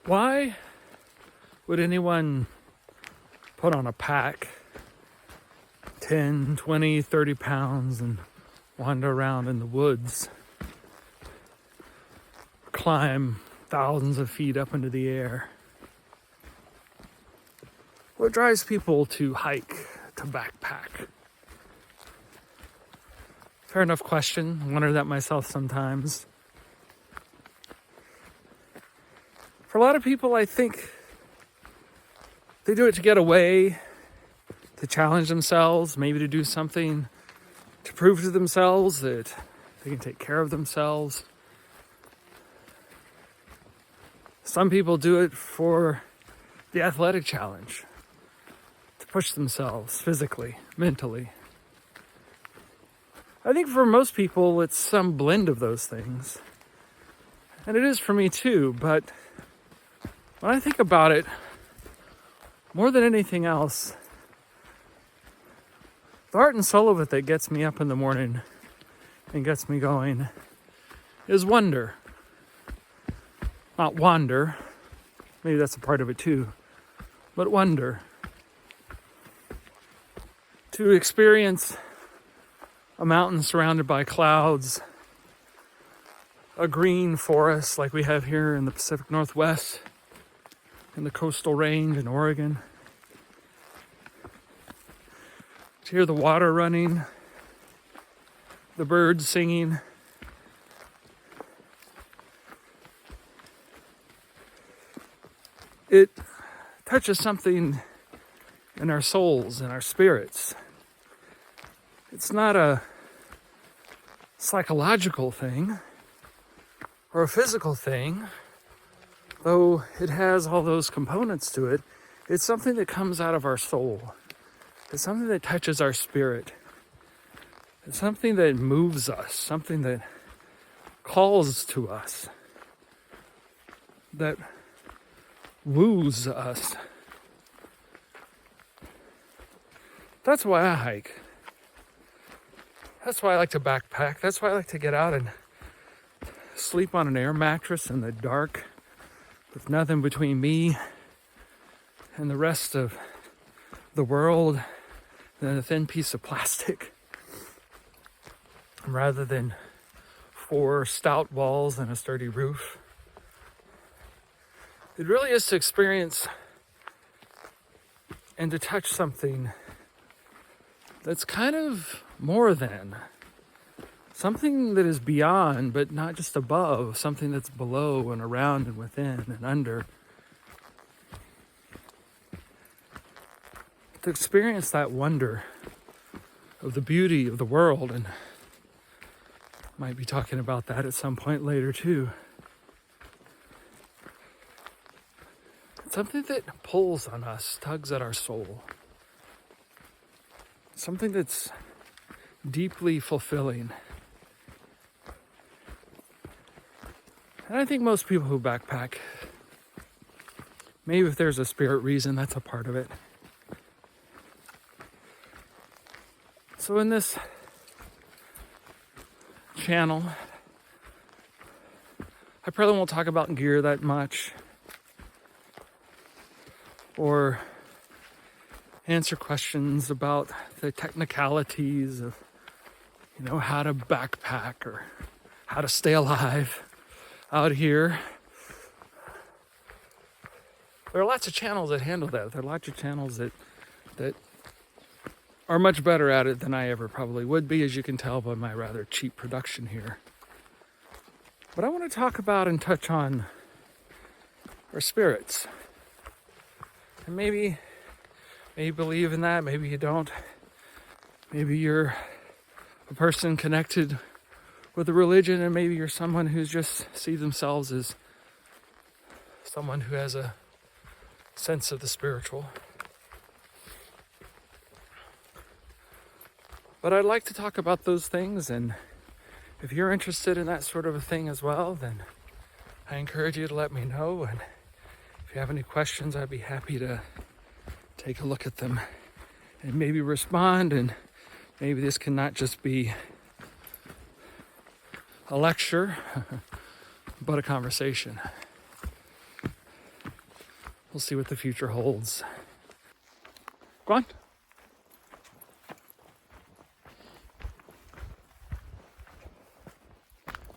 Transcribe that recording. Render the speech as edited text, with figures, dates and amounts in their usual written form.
Why would anyone put on a pack 10, 20, 30 pounds and wander around in the woods, climb thousands of feet up into the air? What drives people to hike, to backpack? Fair enough question. I wonder that myself sometimes. For a lot of people, I think they do it to get away, to challenge themselves, maybe to do something to prove to themselves that they can take care of themselves. Some people do it for the athletic challenge, to push themselves physically, mentally. I think for most people, it's some blend of those things. And it is for me too, but when I think about it, more than anything else, the heart and soul of it that gets me up in the morning and gets me going is wonder. Not wander, maybe that's a part of it too, but wonder. To experience a mountain surrounded by clouds, a green forest like we have here in the Pacific Northwest, in the coastal range in Oregon. To hear the water running, the birds singing. It touches something in our souls and our spirits. It's not a psychological thing or a physical thing, though it has all those components to it. It's something that comes out of our soul. It's something that touches our spirit. It's something that moves us, something that calls to us, that woos us. That's why I hike. That's why I like to backpack. That's why I like to get out and sleep on an air mattress in the dark with nothing between me and the rest of the world than a thin piece of plastic, rather than 4 stout walls and a sturdy roof. It really is to experience and to touch something that's kind of more than, something that is beyond, but not just above, something that's below and around and within and under. To experience that wonder of the beauty of the world, and might be talking about that at some point later too. It's something that pulls on us, tugs at our soul. Something that's deeply fulfilling. And I think most people who backpack, maybe if there's a spirit reason, that's a part of it. So in this channel, I probably won't talk about gear that much, or answer questions about the technicalities of, how to backpack or how to stay alive out here. There are lots of channels that handle that. There are lots of channels that are much better at it than I ever probably would be, as you can tell by my rather cheap production here. But I want to talk about and touch on our spirits. And maybe you believe in that, maybe you don't. Maybe you're a person connected with a religion, and maybe you're someone who's just sees themselves as someone who has a sense of the spiritual. But I'd like to talk about those things, and if you're interested in that sort of a thing as well, then I encourage you to let me know. And if you have any questions, I'd be happy to take a look at them and maybe respond. And maybe this can not just be a lecture, but a conversation. we'll see what the future holds. Go on.